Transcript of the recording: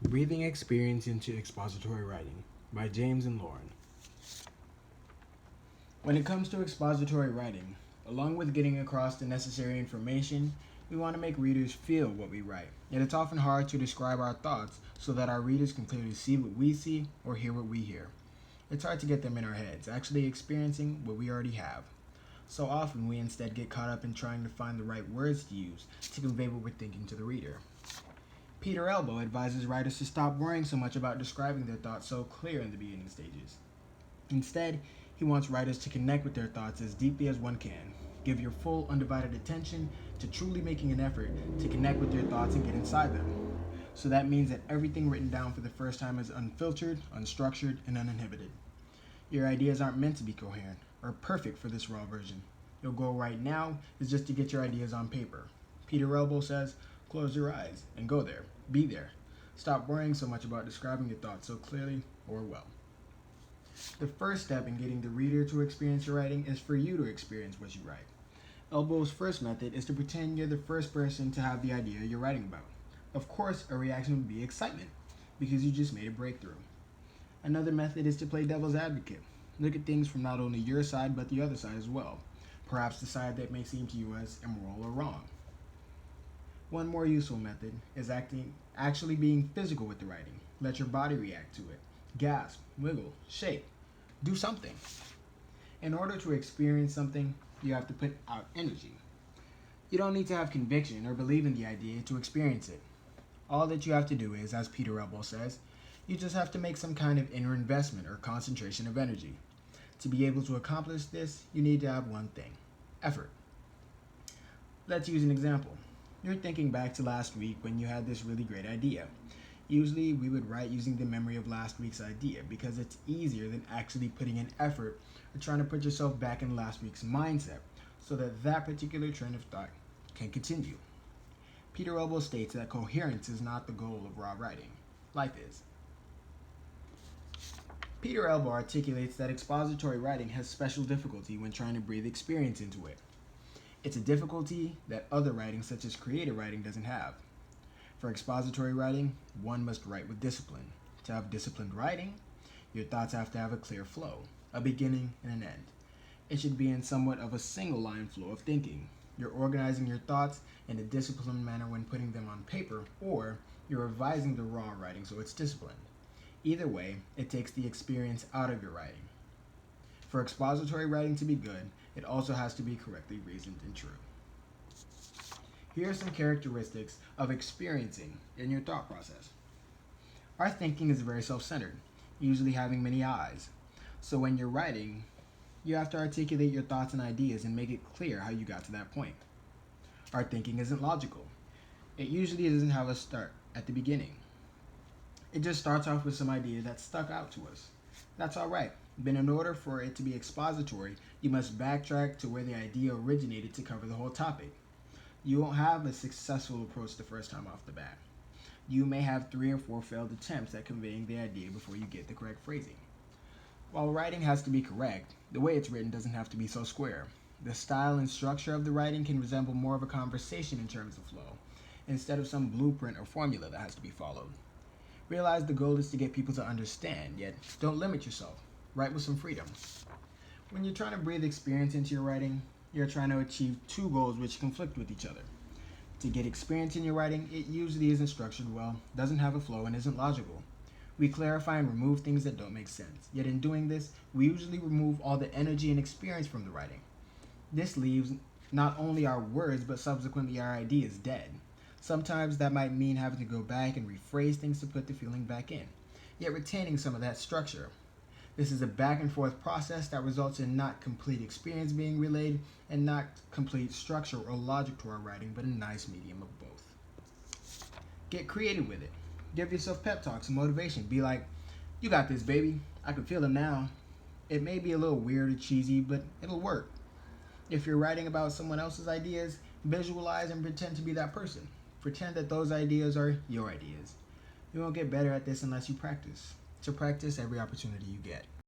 Breathing Experience into Expository Writing by James and Lauren. When it comes to expository writing, along with getting across the necessary information, we want to make readers feel what we write. Yet it's often hard to describe our thoughts so that our readers can clearly see what we see or hear what we hear. It's hard to get them in our heads, actually experiencing what we already have. So often we instead get caught up in trying to find the right words to use to convey what we're thinking to the reader. Peter Elbow advises writers to stop worrying so much about describing their thoughts so clear in the beginning stages. Instead, he wants writers to connect with their thoughts as deeply as one can. Give your full, undivided attention to truly making an effort to connect with your thoughts and get inside them. So that means that everything written down for the first time is unfiltered, unstructured, and uninhibited. Your ideas aren't meant to be coherent or perfect for this raw version. Your goal right now is just to get your ideas on paper. Peter Elbow says, close your eyes and go there. Be there. Stop worrying so much about describing your thoughts so clearly or well. The first step in getting the reader to experience your writing is for you to experience what you write. Elbow's first method is to pretend you're the first person to have the idea you're writing about. Of course, a reaction would be excitement, because you just made a breakthrough. Another method is to play devil's advocate. Look at things from not only your side, but the other side as well. Perhaps the side that may seem to you as immoral or wrong. One more useful method is actually being physical with the writing. Let your body react to it. Gasp, wiggle, shake. Do something. In order to experience something, you have to put out energy. You don't need to have conviction or believe in the idea to experience it. All that you have to do is, as Peter Elbow says, you just have to make some kind of inner investment or concentration of energy. To be able to accomplish this, you need to have one thing: effort. Let's use an example. You're thinking back to last week when you had this really great idea. Usually we would write using the memory of last week's idea because it's easier than actually putting in effort or trying to put yourself back in last week's mindset so that that particular train of thought can continue. Peter Elbow states that coherence is not the goal of raw writing. Life is. Peter Elbow articulates that expository writing has special difficulty when trying to breathe experience into it. It's a difficulty that other writing, such as creative writing, doesn't have. For expository writing, one must write with discipline. To have disciplined writing, your thoughts have to have a clear flow, a beginning and an end. It should be in somewhat of a single line flow of thinking. You're organizing your thoughts in a disciplined manner when putting them on paper, or you're revising the raw writing so it's disciplined. Either way, it takes the experience out of your writing. For expository writing to be good, it also has to be correctly reasoned and true. Here are some characteristics of experiencing in your thought process. Our thinking is very self-centered, usually having many eyes. So when you're writing, you have to articulate your thoughts and ideas and make it clear how you got to that point. Our thinking isn't logical. It usually doesn't have a start at the beginning. It just starts off with some idea that stuck out to us. That's all right, but in order for it to be expository, you must backtrack to where the idea originated to cover the whole topic. You won't have a successful approach the first time off the bat. You may have 3 or 4 failed attempts at conveying the idea before you get the correct phrasing. While writing has to be correct, the way it's written doesn't have to be so square. The style and structure of the writing can resemble more of a conversation in terms of flow, instead of some blueprint or formula that has to be followed. Realize the goal is to get people to understand, yet don't limit yourself. Write with some freedom. When you're trying to breathe experience into your writing, you're trying to achieve 2 goals which conflict with each other. To get experience in your writing, it usually isn't structured well, doesn't have a flow, and isn't logical. We clarify and remove things that don't make sense. Yet in doing this, we usually remove all the energy and experience from the writing. This leaves not only our words, but subsequently our ideas dead. Sometimes that might mean having to go back and rephrase things to put the feeling back in, yet retaining some of that structure. This is a back and forth process that results in not complete experience being relayed and not complete structure or logic to our writing, but a nice medium of both. Get creative with it. Give yourself pep talks and motivation. Be like, you got this, baby. I can feel them now. It may be a little weird or cheesy, but it'll work. If you're writing about someone else's ideas, visualize and pretend to be that person. Pretend that those ideas are your ideas. You won't get better at this unless you practice. So practice every opportunity you get.